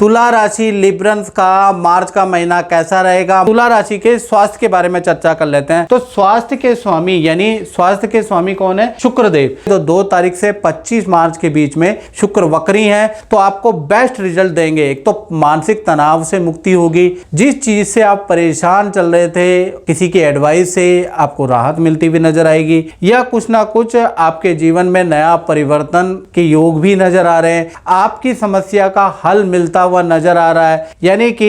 तुला राशि लिब्रंस का मार्च का महीना कैसा रहेगा। तुला राशि के स्वास्थ्य के बारे में चर्चा कर लेते हैं। तो स्वास्थ्य के स्वामी यानी स्वास्थ्य के स्वामी कौन है? शुक्रदेव। तो 2 तारीख से 25 मार्च के बीच में शुक्र वक्री है, तो आपको बेस्ट रिजल्ट देंगे। एक तो मानसिक तनाव से मुक्ति होगी, जिस चीज से आप परेशान चल रहे थे किसी की एडवाइस से आपको राहत मिलती हुई नजर आएगी, या कुछ ना कुछ आपके जीवन में नया परिवर्तन के योग भी नजर आ रहे हैं। आपकी समस्या का हल मिलता हुआ नजर आ रहा है, यानी कि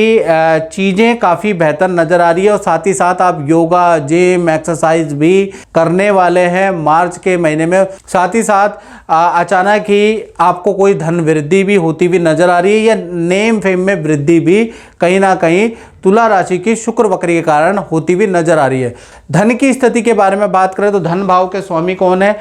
चीजें काफी बेहतर नजर आ रही है। और साथ ही साथ आप योगा, जिम, एक्सरसाइज भी करने वाले हैं मार्च के महीने में। साथ ही साथ अचानक ही आपको कोई धन वृद्धि भी होती हुई नजर आ रही है, या नेम फेम में वृद्धि भी कहीं ना कहीं तुला राशि की शुक्र वक्री के कारण होती हुई नजर आ रही है। धन की स्थिति के बारे में बात करें तो धन भाव के स्वामी कौन है?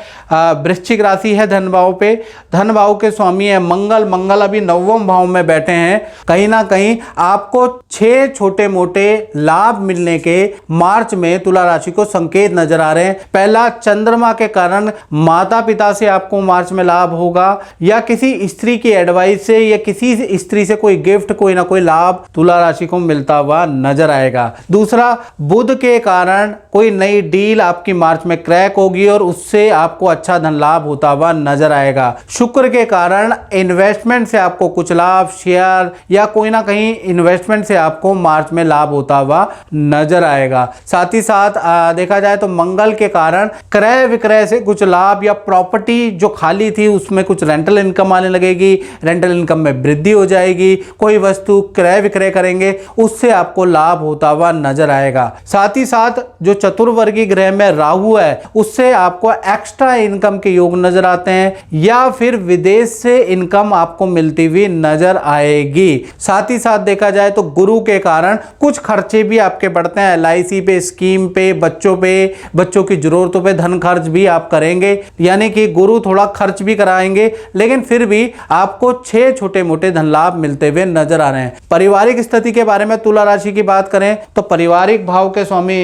वृश्चिक राशि है धन भाव पे। धन भाव के स्वामी है मंगल। मंगल अभी 9वें भाव में बैठे हैं। कहीं ना कहीं आपको 6 छोटे मोटे लाभ मिलने के मार्च में तुला राशि को संकेत नजर आ रहे हैं। पहला, चंद्रमा के कारण माता पिता से आपको मार्च में लाभ होगा, या किसी स्त्री की एडवाइस से, या किसी स्त्री से कोई गिफ्ट, कोई ना कोई लाभ तुला राशि को मिलता हुआ नजर आएगा। दूसरा, बुध के कारण कोई नई डील आपकी मार्च में क्रैक होगी और उससे आपको अच्छा धन लाभ होता हुआ नजर आएगा। शुक्र के कारण इन्वेस्टमेंट से आपको कुछ लाभ, शेयर या कोई ना कहीं इन्वेस्टमेंट से आपको मार्च में लाभ होता हुआ नजर आएगा। साथ ही साथ देखा जाए तो मंगल के कारण क्रय विक्रय से कुछ लाभ, या प्रॉपर्टी जो खाली थी उसमें कुछ रेंटल इनकम आने लगेगी, रेंटल इनकम में वृद्धि हो जाएगी। कोई वस्तु क्रय विक्रय करेंगे उससे आपको लाभ होता हुआ नजर आएगा। साथ ही साथ जो चतुर्वर्गी ग्रह में राहु है उससे आपको एक्स्ट्रा इनकम के योग नजर आते हैं, या फिर विदेश से इनकम आपको मिलती हुई नजर आएगी। साथ ही साथ देखा जाए तो गुरु के कारण कुछ खर्चे भी आपके बढ़ते हैं। LIC पे, स्कीम पे, बच्चों की जरूरतों पे धन खर्च भी आप करेंगे, यानी कि गुरु थोड़ा खर्च भी कराएंगे, लेकिन फिर भी आपको 6 छोटे मोटे धन लाभ मिलते हुए नजर आ रहे हैं। पारिवारिक स्थिति के बारे में तुला राशि की बात करें तो पारिवारिक भाव के स्वामी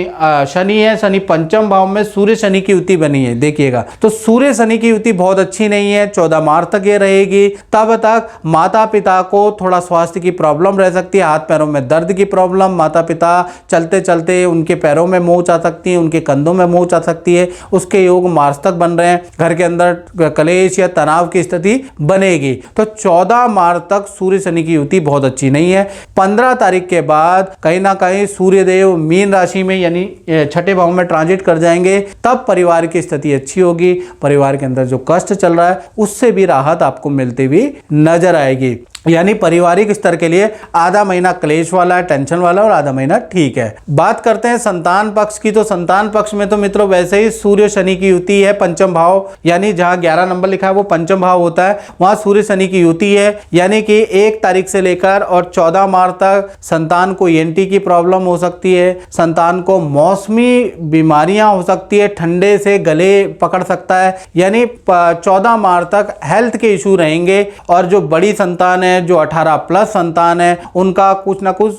शनि है। शनि 5वें भाव में सूर्य शनि की युति बनी है। देखिएगा तो सूर्य शनि की युति बहुत अच्छी नहीं है। 14 मार्च तक ये रहेगी। तब तक माता पिता को थोड़ा स्वास्थ्य की प्रॉब्लम रह सकती है, हाथ पैरों में दर्द की प्रॉब्लम, माता पिता चलते चलते उनके पैरों में मोच आ सकती है, उनके कंधों में मोच आ सकती है। उसके योग मार्च तक बन रहे हैं। घर के अंदर कलेश या तनाव की स्थिति बनेगी। तो 14 मार्च तक सूर्य शनि की युति बहुत अच्छी नहीं है। 15 तारीख के बाद कहीं ना कहीं सूर्यदेव मीन राशि में यानी 6ठे भाव में ट्रांजिट कर जाएंगे। तब परिवार की स्थिति अच्छी होगी। परिवार के अंदर जो कष्ट चल रहा है उससे भी राहत आपको मिलती हुई नजर आएगी। यानी पारिवारिक स्तर के लिए आधा महीना क्लेश वाला है, टेंशन वाला, और आधा महीना ठीक है। बात करते हैं संतान पक्ष की। तो संतान पक्ष में तो मित्रों वैसे ही सूर्य शनि की युति है। 5वां भाव यानी जहां 11 नंबर लिखा है वो 5वां भाव होता है, वहां सूर्य शनि की युति है। यानी कि 1 तारीख से लेकर और 14 मार्च तक संतान को ENT की प्रॉब्लम हो सकती है, संतान को मौसमी बीमारियां हो सकती है, ठंडे से गले पकड़ सकता है। यानी 14 मार्च तक हेल्थ के इशू रहेंगे। और जो बड़ी संतान है, जो 18+ संतान है, उनका कुछ ना कुछ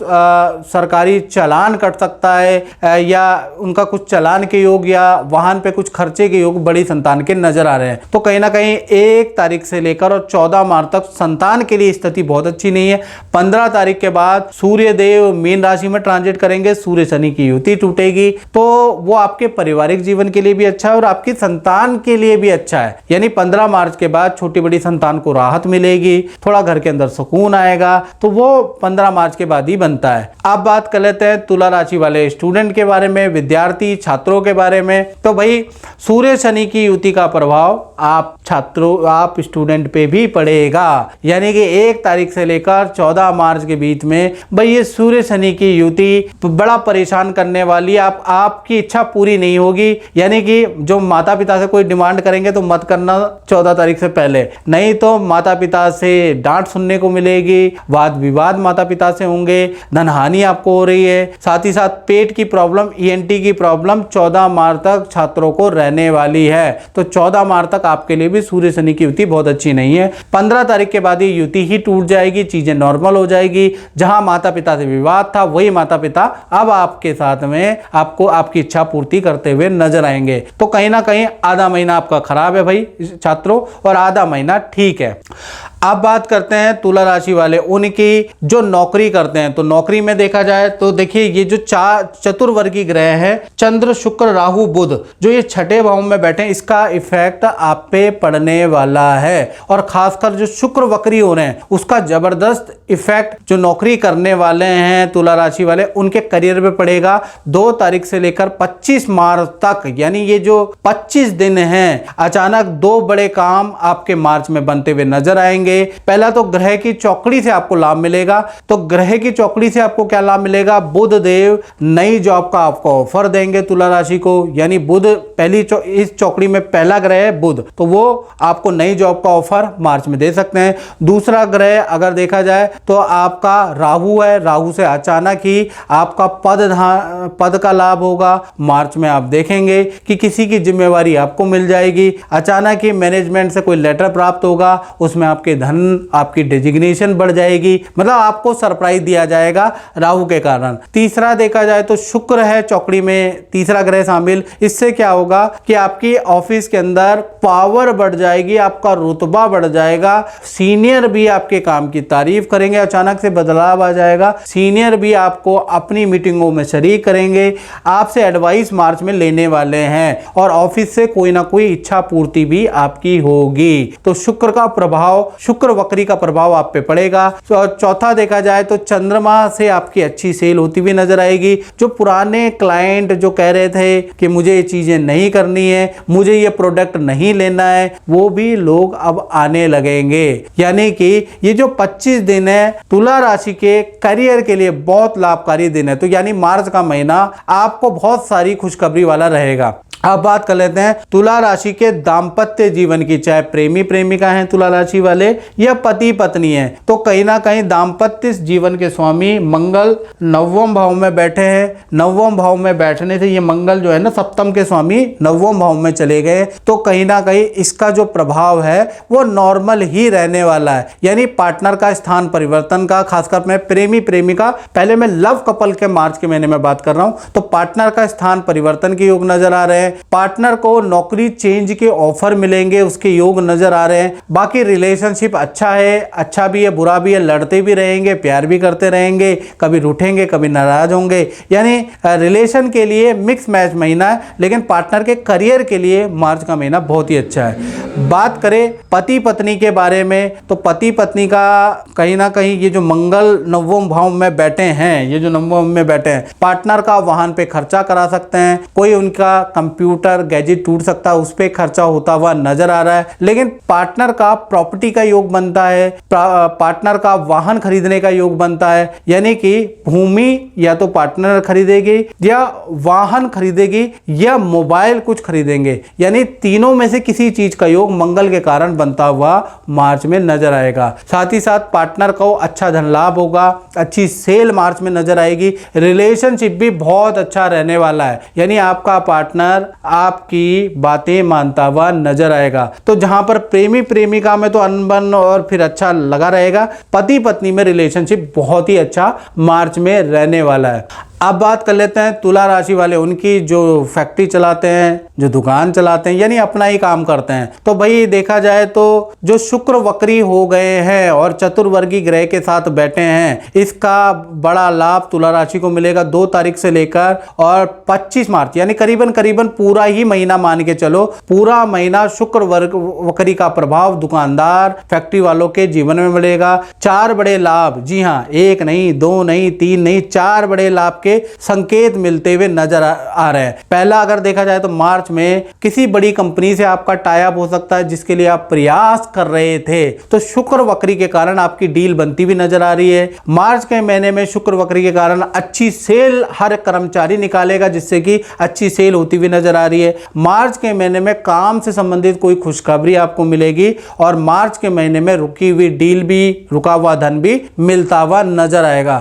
सरकारी चालान कट सकता है, या उनका कुछ चालान के योग या वाहन पे कुछ खर्चे के योग बड़ी संतान के नजर आ रहे हैं। तो कहीं ना कहीं 1 तारीख से लेकर और 14 मार्च तक संतान के लिए स्थिति बहुत अच्छी नहीं है। 15 तारीख के बाद सूर्य देव मीन राशि में ट्रांजिट करेंगे, सूर्य शनि की युति टूटेगी, तो वो आपके पारिवारिक जीवन के लिए भी अच्छा है और आपकी संतान के लिए भी अच्छा है। यानी 15 मार्च के बाद छोटी बड़ी संतान को राहत मिलेगी, थोड़ा घर के अंदर सुकून आएगा। तो वो 15 मार्च के बाद ही बनता है। अब बात कर लेते हैं तुला राशि वाले स्टूडेंट के बारे में, विद्यार्थी छात्रों के बारे में। तो भाई सूर्य शनि की युति का प्रभाव आप स्टूडेंट पे भी पड़ेगा। यानी कि 1 तारीख से लेकर 14 मार्च के बीच में भाई ये सूर्य शनि की युति बड़ा परेशान करने वाली। आपकी इच्छा पूरी नहीं होगी। यानी कि जो माता पिता से कोई डिमांड करेंगे तो मत करना 14 तारीख से पहले, नहीं तो माता पिता से डांट सुनने को मिलेगी, वाद विवाद माता पिता से होंगे, धन हानि आपको हो रही है। साथ ही साथ पेट की प्रॉब्लम, ENT की प्रॉब्लम 14 मार्च तक छात्रों को रहने वाली है। तो 14 मार्च तक आपके लिए भी सूर्य शनि की युति बहुत अच्छी नहीं है। 15 तारीख के बाद ये युति ही टूट जाएगी, चीजें नॉर्मल हो जाएगी। जहां माता पिता से विवाद था वही माता पिता अब आपके साथ में आपको आपकी इच्छा पूर्ति करते हुए नजर आएंगे। तो कहीं ना कहीं आधा महीना आपका खराब है भाई छात्रों, और आधा महीना ठीक है। अब बात करते हैं तुला राशि वाले उनकी जो नौकरी करते हैं। तो नौकरी में देखा जाए तो देखिए ये जो चतुर्वर्गी ग्रह है चंद्र शुक्र राहु बुध जो ये छठे भाव में बैठे हैं, इसका इफेक्ट आप पे पड़ने वाला है। और खासकर जो शुक्र वक्री हो रहे हैं उसका जबरदस्त इफेक्ट जो नौकरी करने वाले हैं तुला राशि वाले उनके करियर पे पड़ेगा 2 तारीख से लेकर 25 मार्च तक। यानी ये जो 25 दिन हैं अचानक 2 बड़े काम आपके मार्च में बनते हुए नजर आएंगे। पहला तो ग्रह की चौकड़ी से आपको लाभ मिलेगा। तो ग्रह की चौकड़ी से आपको क्या लाभ मिलेगा? बुध देव नई जॉब का आपको ऑफर देंगे तुला राशि को। यानी बुध इस चौकड़ी में पहला ग्रह है बुध, तो वो आपको नई जॉब का ऑफर मार्च में दे सकते हैं। दूसरा ग्रह अगर देखा जाए तो आपका राहु है। राहु से अचानक ही आपका पद का लाभ होगा। मार्च में आप देखेंगे कि किसी की जिम्मेवारी आपको मिल जाएगी। अचानक ही मैनेजमेंट से कोई लेटर प्राप्त होगा, उसमें आपके धन आपकी डेजिग्नेशन बढ़ जाएगी, मतलब आपको सरप्राइज दिया जाएगा राहु के कारण। तीसरा देखा जाए तो शुक्र है चौकड़ी में, तीसरा ग्रह शामिल। इससे क्या होगा कि आपकी ऑफिस के अंदर पावर बढ़ जाएगी, आपका रुतबा बढ़ जाएगा, सीनियर भी आपके काम की तारीफ करेंगे। अचानक से बदलाव आ जाएगा, सीनियर भी आपको अपनी मीटिंगों में शरीक करेंगे, आपसे एडवाइस मार्च में लेने वाले हैं और ऑफिस से कोई ना कोई इच्छा पूर्ति भी आपकी होगी। तो शुक्र का प्रभाव, शुक्र वक्री का प्रभाव आप पे पड़ेगा। तो चौथा देखा जाए तो चंद्रमा से आपकी अच्छी सेल होती हुई नजर आएगी। जो पुराने क्लाइंट जो कह रहे थे कि मुझे ये चीजें नहीं करनी है, मुझे ये प्रोडक्ट नहीं लेना है, वो भी लोग अब आने लगेंगे। यानी कि ये जो 25 दिन है तुला राशि के करियर के लिए बहुत लाभकारी दिन है। तो यानी मार्च का महीना आपको बहुत सारी खुशखबरी वाला रहेगा। अब बात कर लेते हैं तुला राशि के दाम्पत्य जीवन की, चाहे प्रेमी प्रेमिका हैं तुला राशि वाले या पति पत्नी हैं, तो कहीं ना कहीं दाम्पत्य जीवन के स्वामी मंगल 9वें भाव में बैठे हैं। 9वें भाव में बैठने से ये मंगल जो है ना सप्तम के स्वामी 9वें भाव में चले गए, तो कहीं ना कहीं इसका जो प्रभाव है वो नॉर्मल ही रहने वाला है। यानी पार्टनर का स्थान परिवर्तन का, खासकर मैं प्रेमी प्रेमिका, पहले मैं लव कपल के मार्च के महीने में बात कर रहा हूं, तो पार्टनर का स्थान परिवर्तन के योग नजर आ रहे हैं। पार्टनर को नौकरी चेंज के ऑफर मिलेंगे, उसके योग नजर आ रहे हैं। बाकी रिलेशनशिप अच्छा है, अच्छा भी है बुरा भी है, लड़ते भी रहेंगे, प्यार भी करते रहेंगे, कभी रूठेंगे कभी नाराज होंगे। यानी रिलेशन के लिए मिक्स मैच महीना है, लेकिन पार्टनर के करियर के लिए मार्च का महीना बहुत ही अच्छा है। बात करें पति पत्नी के बारे में, तो पति पत्नी का कहीं ना कहीं ये जो मंगल 9वें भाव में बैठे हैं, ये जो 9वें में बैठे हैं, पार्टनर का वाहन पे खर्चा करा सकते हैं, कोई उनका कंप्यूटर गैजेट टूट सकता है, उस पर खर्चा होता हुआ नजर आ रहा है। लेकिन पार्टनर का प्रॉपर्टी का योग बनता है, पार्टनर का वाहन खरीदने का योग बनता है। यानी कि भूमि या तो पार्टनर खरीदेगी या वाहन खरीदेगी या मोबाइल कुछ खरीदेंगे। यानी तीनों में से किसी चीज का योग मंगल के कारण बनता हुआ मार्च में नजर आएगा। साथ ही साथ पार्टनर को अच्छा धन लाभ होगा, अच्छी सेल मार्च में नजर आएगी। रिलेशनशिप भी बहुत अच्छा रहने वाला है, यानी आपका पार्टनर आपकी बातें मानता हुआ नजर आएगा। तो जहां पर प्रेमी प्रेमिका में तो अनबन और फिर अच्छा लगा रहेगा, पति पत्नी में रिलेशनशिप बहुत ही अच्छा मार्च में रहने वाला है। अब बात कर लेते हैं तुला राशि वाले उनकी, जो फैक्ट्री चलाते हैं, जो दुकान चलाते हैं, यानी अपना ही काम करते हैं। तो भाई देखा जाए तो जो शुक्र वक्री हो गए हैं और चतुर्वर्गी ग्रह के साथ बैठे हैं, इसका बड़ा लाभ तुला राशि को मिलेगा 2 तारीख से लेकर और 25 मार्च, यानी करीबन करीबन पूरा ही महीना मान के चलो, पूरा महीना शुक्र वक्री का प्रभाव दुकानदार फैक्ट्री वालों के जीवन में मिलेगा। 4 बड़े लाभ, जी हाँ, 1 नहीं 2 नहीं 3 नहीं 4 बड़े लाभ के संकेत मिलते हुए नजर आ रहे हैं। पहला अगर देखा जाए तो मार्च में किसी बड़ी कंपनी से आपका टाई अप हो सकता है जिसके लिए आप प्रयास कर रहे थे, तो शुक्र वक्री के कारण आपकी डील बनती हुई नजर आ रही है। मार्च के महीने में शुक्र वक्री के कारण अच्छी सेल हर कर्मचारी निकालेगा, जिससे कि अच्छी सेल होती हुई नजर आ रही है। मार्च के महीने में काम से संबंधित कोई खुशखबरी आपको मिलेगी और मार्च के महीने में रुकी हुई डील भी, रुका हुआ धन भी मिलता हुआ नजर आएगा।